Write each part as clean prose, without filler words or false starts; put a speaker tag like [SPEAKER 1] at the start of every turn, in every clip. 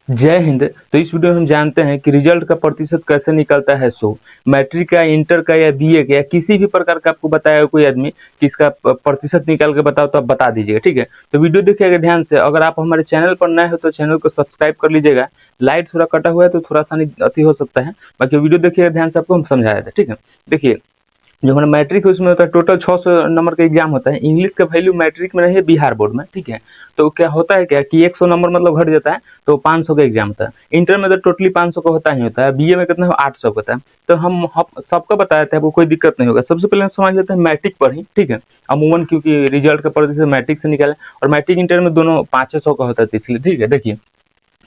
[SPEAKER 1] जय हिंद। तो इस वीडियो में हम जानते हैं कि रिजल्ट का प्रतिशत कैसे निकलता है। मैट्रिक का, इंटर का या बीए का या किसी भी प्रकार का आपको बताया हो कोई आदमी कि इसका प्रतिशत निकाल के बताओ तो आप बता दीजिएगा, ठीक है। तो वीडियो देखिएगा ध्यान से। अगर आप हमारे चैनल पर नए हो तो चैनल को सब्सक्राइब कर लीजिएगा। लाइट थोड़ा कटा हुआ है तो थोड़ा सा अति हो सकता है, बाकी वीडियो देखिएगा ध्यान से, आपको हम समझाया था, ठीक है। देखिए, जो हमारा मैट्रिक है उसमें होता है टोटल 600 नंबर का एग्जाम होता है। इंग्लिश का वैल्यू मैट्रिक में नहीं है, बिहार बोर्ड में, ठीक है। तो क्या होता है क्या कि 100 नंबर मतलब घट जाता है, तो 500 का एग्जाम होता है। इंटर में तो टोटली 500 का होता ही होता है। बीए में कितना है, 800 का होता है। तो हम सबका बताए थे, आपको कोई दिक्कत नहीं होगा। सबसे पहले हम समझ लेते हैं मैट्रिक पर ही, ठीक है। अमूमन क्योंकि रिजल्ट का प्रतिशत मैट्रिक से निकाला और मैट्रिक इंटर में दोनों 500 का होता है, इसलिए, ठीक है। देखिए,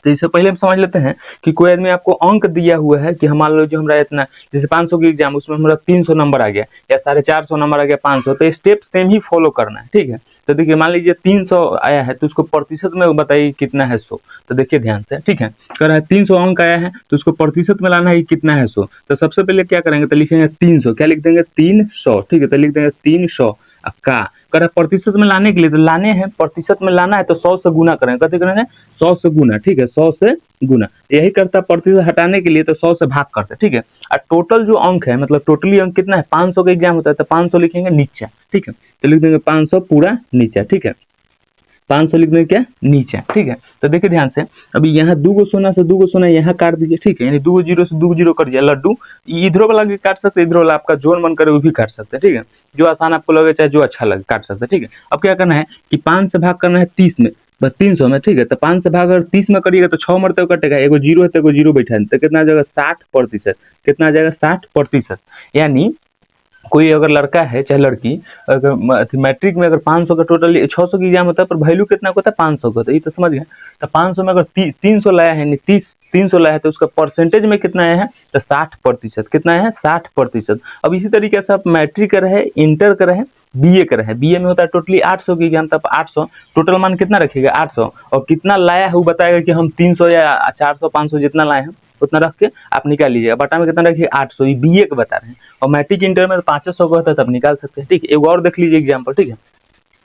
[SPEAKER 1] तो इससे पहले हम समझ लेते हैं कि कोई आदमी आपको अंक दिया हुआ है कि हम मान लो जो हमारा इतना, जैसे 500 की एग्जाम, उसमें हमारा 300 नंबर आ गया या 450 नंबर आ गया, 500, तो स्टेप सेम ही फॉलो करना है, ठीक है। तो देखिए, मान लीजिए 300 आया है तो उसको प्रतिशत में बताइए कितना है 100। तो देखिए ध्यान से, ठीक है। कह रहा है 300 अंक आया है तो उसको प्रतिशत में लाना है कितना है 100। तो सबसे पहले क्या करेंगे, तो लिखेंगे 300, क्या लिख देंगे 300, ठीक है। तो लिख देंगे 300 का कर प्रतिशत में लाने के लिए, तो लाने हैं प्रतिशत में लाना है तो 100 से गुना करेंगे। कैसे करेंगे, 100 से गुना, ठीक है, 100 से गुना। यही करता है प्रतिशत हटाने के लिए, तो 100 से भाग करते हैं, ठीक है। और टोटल जो अंक है, मतलब टोटली अंक कितना है, 500 का एग्जाम होता है तो 500 लिखेंगे नीचे, ठीक है। तो लिख देंगे 500 पूरा नीचे, ठीक है। 500 लिख देंगे क्या, नीचे, ठीक है। तो देखिए ध्यान से, अभी यहाँ 2 सोना से 2 सोना यहाँ काट दीजिए, ठीक है। यानी 2 जीरो से 2 जीरो कट दिया। लड्डू इधरों वाला भी काट सकते, इधरों वाला आपका जोन मन करे वो भी काट सकते हैं, ठीक है। जो आसान आपको लगे, चाहे जो अच्छा लगे, काट सकते हैं, ठीक है। अब क्या करना है कि 5 से भाग करना है 30 में, बस 300 में, ठीक है। तो 5 से भाग अगर 30 में करिएगा तो 6 मरते कटेगा, एगो जीरो है तो एगो जीरो बैठा है, तो कितना आ जाएगा 60%। कितना आ जाएगा 60%। यानी कोई अगर लड़का है चाहे लड़की, अगर मैट्रिक में अगर 500 का टोटल 600 की एग्जाम होता है, पर वैल्यू कितना होता है 500 का, तो ये तो समझ गए। तो 500 में अगर 300 लाया है, 300 लाया है, तो उसका परसेंटेज में कितना आया है, तो 60%। कितना है, 60%। अब इसी तरीके से आप मैट्रिक का रहे, इंटर का रहे, बीए का रहे। बीए में होता है टोटली 800 की एग्जाम, तब 800 टोटल मान कितना रखिएगा 800, और कितना लाया है वो बताएगा कि हम 300 या 400 500 जितना लाए हैं उतना रख के आप निकाल लीजिएगा। बटा में कितना रखिए 800, ये बीए का बता रहे हैं। और मैट्रिक इंटर में 500 का होता है तब निकाल सकते हैं, ठीक है। एक और देख लीजिए एग्जाम्पल, ठीक है।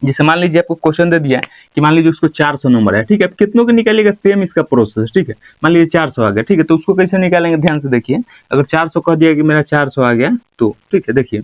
[SPEAKER 1] जैसे मान लीजिए आपको क्वेश्चन दे दिया है कि मान लीजिए उसको 400 नंबर है, ठीक है। अब कितनों के निकालिएगा, सेम इसका प्रोसेस, ठीक है। मान लीजिए 400 आ गया, ठीक है। तो उसको कैसे निकालेंगे, ध्यान से देखिए। अगर 400 कह दिया कि मेरा 400 आ गया, तो ठीक है, देखिए।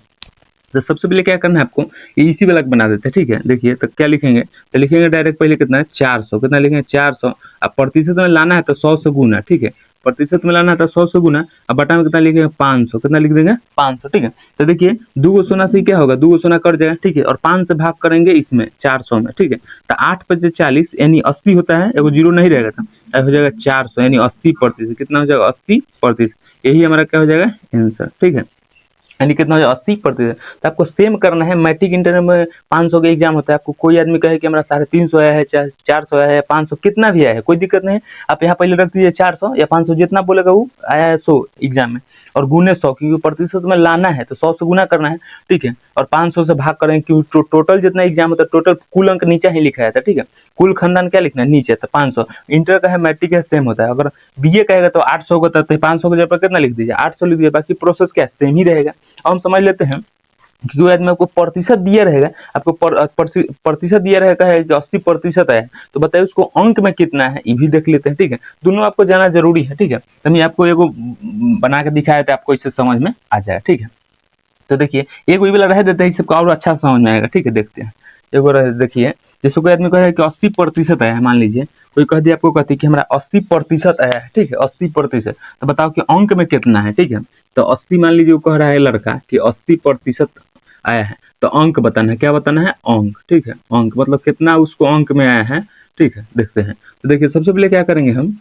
[SPEAKER 1] तो सबसे पहले क्या करना है आपको, ये इसी वाला बना देते हैं, ठीक है। देखिए, तो क्या लिखेंगे, तो लिखेंगे डायरेक्ट पहले कितना है 400, कितना लिखेंगे 400। अब प्रतिशत में लाना है तो 100 से गुना, ठीक है। प्रतिशत में लाना है तो 100 से गुना। अब बटा में कितना लिखेंगे 500, कितना लिख देंगे 500, ठीक है। तो देखिए 2 सोना से क्या होगा, 2 सोना कट जाएगा, ठीक है। और 5 से भाग करेंगे इसमें 400 में, ठीक है। तो 8 5 40 यानी 80 होता है, एगो जीरो नहीं रहेगा, तो हो जाएगा 400 यानी 80%। कितना हो जाएगा 80%। यही हमारा क्या हो जाएगा आंसर, ठीक है। यानी कितना हो जाए 80%। तो आपको सेम करना है। मैट्रिक इंटर में 500 का एग्जाम होता है, आपको कोई आदमी कहे कि हमारा 350 आया है, 400 आया है, 500 कितना भी आया है, कोई दिक्कत नहीं है। आप यहाँ पहले रख दीजिए 400 या 500, जितना बोलेगा वो आया है 100 एग्जाम में, और गुने 100, क्योंकि प्रतिशत में लाना है तो 100 से गुना करना है, ठीक है। और 500 से भाग करेंगे, क्योंकि टोटल जितना एग्जाम होता है टोटल कुल अंक नीचे ही लिखा जाता है, ठीक है। कुल खानदान क्या लिखना है नीचे, तो 500। इंटर का है, मैट्रिक है, सेम होता है। अगर बीए कहेगा तो 800 होता है, तो 500 की जगह कितना लिख दीजिए 800 लिख दीजिए, बाकी प्रोसेस क्या सेम ही रहेगा। अब हम समझ लेते हैं कि कोई आदमी आपको प्रतिशत दिया रहेगा, आपको प्रतिशत दिया रहेगा है जो 80% है, तो बताइए उसको अंक में कितना है, ये भी देख लेते हैं, ठीक है। दोनों आपको जाना जरूरी है, ठीक है। तो मैं आपको एगो बना के दिखाया था, आपको इससे समझ में आ जाए, ठीक है। तो देखिए एगो वाला रह देते हैं, सबको और अच्छा समझ में आएगा, ठीक है। देखते हैं एगो रह, देखिए जैसे कोई आदमी कहे कि 80% आया है, मान लीजिए कोई कह दिया आपको, कहती कि हमारा 80% आया है, ठीक है, 80%। तो बताओ कि अंक में कितना है, ठीक है। तो 80 मान लीजिए वो कह रहा है लड़का कि 80% आया है, तो अंक बताना है, क्या बताना है अंक, ठीक है। अंक मतलब कितना उसको अंक में आया है, ठीक है। देखते हैं, तो देखिए सबसे पहले क्या करेंगे हम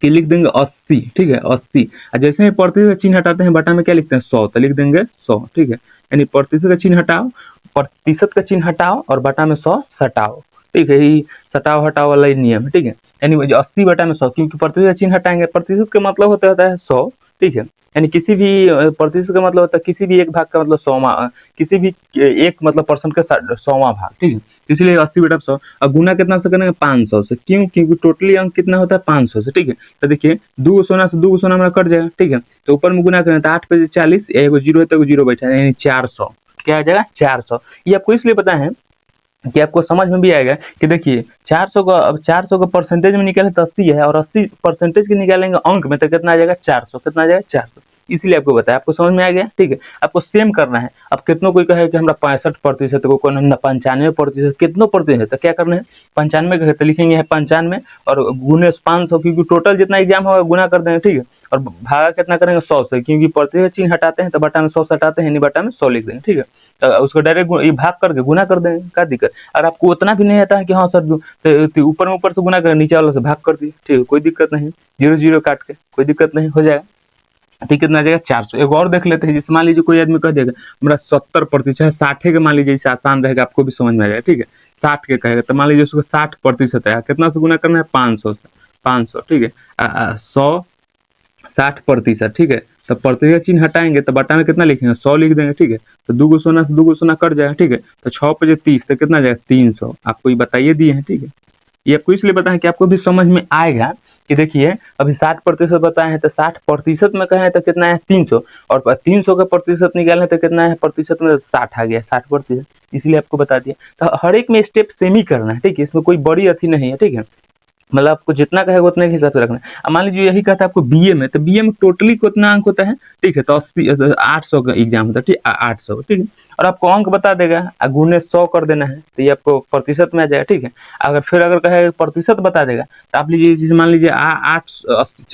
[SPEAKER 1] कि लिख देंगे 80, ठीक है 80। और जैसे ही प्रतिशत का चिन्ह हटाते हैं, बटा में क्या लिखते हैं 100, तो लिख देंगे 100, ठीक है। यानी प्रतिशत का चिन्ह हटाओ, प्रतिशत का चिन्ह हटाओ और बटा में 100 सटाओ, ठीक है। यही सटाओ हटाओ वाला ही नियम है, ठीक है। यानी 80 बटा में 100, क्योंकि प्रतिशत का चिन्ह हटाएंगे, प्रतिशत का मतलब होता है 100, ठीक है। यानी किसी भी प्रतिशत का मतलब होता है किसी भी एक भाग का मतलब 100वां, किसी भी एक मतलब परसेंट का 100वां भाग, ठीक है। इसलिए 80 बटा 100। और गुना कितना से करेंगे 500 से, क्यों, क्योंकि टोटली अंक कितना होता है 500 से, ठीक है। तो देखिए 2 सोना से 2 सोना हमारा कट जाएगा, ठीक है। तो ऊपर में गुना करें तो 8 पे 40, एगो जीरो है तो एगो जीरो बैठा है, यानी 400। क्या आ जाएगा 400। ये आपको इसलिए पता है कि आपको समझ में भी आएगा कि देखिए 400 का, अब 400 का परसेंटेज में निकाले तो 80 है, और 80 परसेंटेज के निकालेंगे अंक में तो कितना आ जाएगा 400, कितना आ जाएगा 400। इसलिए आपको बताया, आपको समझ में आ गया, ठीक है। आपको सेम करना है। अब कितनों कोई कहे कि हमारा 65%, कोई 95%, कितनों प्रतिशत, तो क्या करना है 95 का तो लिखेंगे है 95 और गुने 500, क्योंकि टोटल जितना एग्जाम होगा गुना कर देंगे, ठीक है। और भागा कितना करेंगे 100 से, क्योंकि प्रतिशत चिन्ह हटाते हैं तो बटा में 100 से हटाते हैं, नहीं बटा में 100 लिख देंगे, ठीक है। उसको डायरेक्ट ये भाग करके गुना कर देंगे, क्या दिक्कत। और आपको उतना भी नहीं आता है कि हाँ सर तो ऊपर में ऊपर से गुना कर नीचे वाला से भाग कर दिए, ठीक है, कोई दिक्कत नहीं, 0 0 काट के कोई दिक्कत नहीं, हो जाएगा, ठीक। कितना आ जाएगा 400। एक और देख लेते हैं, जैसे मान लीजिए कोई आदमी कह देगा मेरा 70%, 60 के मान लीजिए, इससे आसान रहेगा, आपको भी समझ में आ जाएगा, ठीक है। 60 के कहेगा तो मान लीजिए उसको 60% है, कितना से गुना करना है 500 से, 500, ठीक है। 100 60%, ठीक है। तो प्रतिशत चिन्ह हटाएंगे तो बटा में कितना लिखेंगे 100 लिख देंगे, ठीक है। तो 2 गो सोना से 2 गो सोना कट जाएगा, ठीक है। तो 6 पे 30 तो कितना जाएगा 300, आपको ये बताइए दिए हैं, ठीक है। ये आपको इसलिए बताएं कि आपको भी समझ में आएगा कि देखिए अभी 60% बताए हैं तो 60% में कहे तो कितना है 300, और 300 का प्रतिशत निकाले तो कितना है प्रतिशत में 60 आ गया, 60%, इसलिए आपको बता दिया। तो हर एक में स्टेप सेम ही करना है, ठीक है, इसमें कोई बड़ी अथी नहीं है, ठीक है। मतलब आपको जितना कहेगा उतने के हिसाब से रखना है। अब मान लीजिए यही कहता है आपको बीए में, तो बीए में टोटली कितना अंक होता है, ठीक है, तो 80 800 का एग्जाम होता है, ठीक, 800, ठीक है। और आपको अंक बता देगा, गुने 100 कर देना है, तो ये आपको प्रतिशत में आ जाएगा, ठीक है। अगर फिर अगर कहे प्रतिशत बता देगा, तो आप लीजिए जैसे मान लीजिए 8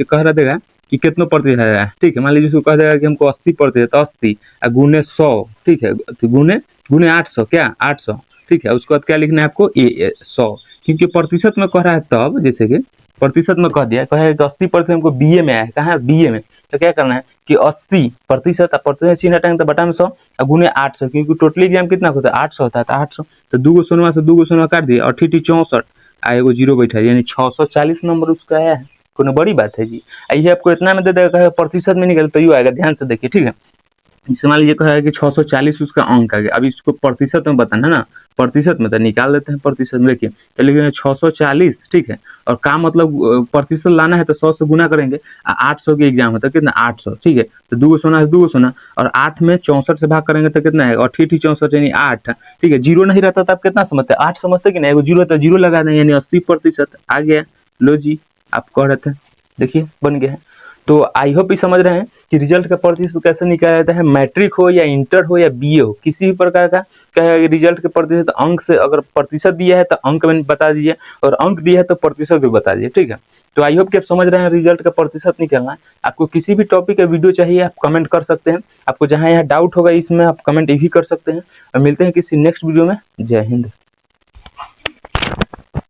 [SPEAKER 1] कह रहा देगा कि कितना प्रतिशत है, ठीक है। मान लीजिए उसको कह देगा कि हमको 80%, तो 80 गुने 100, ठीक है, गुने गुने 800, क्या 800, ठीक है। उसके बाद क्या लिखना है आपको 100, क्योंकि प्रतिशत में कह रहा है, तब जैसे कि प्रतिशत में कह दिया, कहे 80% हमको बीए में आया है, कहा बीए में, तो क्या करना है कि 80% प्रतिशत चिन्ह हटाएंगे तो बटा में 100 और गुने 800, क्योंकि टोटली एग्जाम कितना होता है 800 होता है, तो 800 तो 2 गो सोनवा से 2 गो सोनवा काट दिए, 88 64 एगो जीरो बैठा, यानी 640 नंबर उसका आया है। कोनो बड़ी बात है जी। ये आपको इतना में दे देगा, प्रतिशत में निकल तो यू आएगा, ध्यान से देखिए, ठीक है। जैसे मान लीजिए कहा है कि 640 उसका अंक आ गया, अब इसको प्रतिशत में बताना है ना, प्रतिशत में तो निकाल देते हैं प्रतिशत में, देखिए तो लिखेंगे 640, ठीक है। और काम मतलब प्रतिशत लाना है तो 100 से गुना करेंगे, 800 के एग्जाम है तो कितना 800, ठीक है। तो 2 गो सोना है 2 गो सोना, और 8 में 64 से भाग करेंगे तो कितना है, और ठीक 64 यानी 8, ठीक है। जीरो नहीं रहता तो आप कितना समझते 8 समझते कि नहीं, एगो जीरो तो जीरो लगा दें, यानी 80% आ गया। लो जी, आप कह रहे थे, देखिए बन गया है। तो आई होप ये समझ रहे हैं कि रिजल्ट का प्रतिशत कैसे निकाला जाता है, मैट्रिक हो या इंटर हो या बीए हो, किसी भी प्रकार का क्या रिजल्ट के प्रतिशत अंक से, अगर प्रतिशत दिया है तो अंक में बता दीजिए, और अंक दिया है तो प्रतिशत भी बता दीजिए, ठीक है। तो आई होप कि आप समझ रहे हैं रिजल्ट का प्रतिशत निकालना। आपको किसी भी टॉपिक का वीडियो चाहिए आप कमेंट कर सकते हैं, आपको जहां यहाँ डाउट होगा इसमें आप कमेंट यही कर सकते हैं, और मिलते हैं किसी नेक्स्ट वीडियो में। जय हिंद।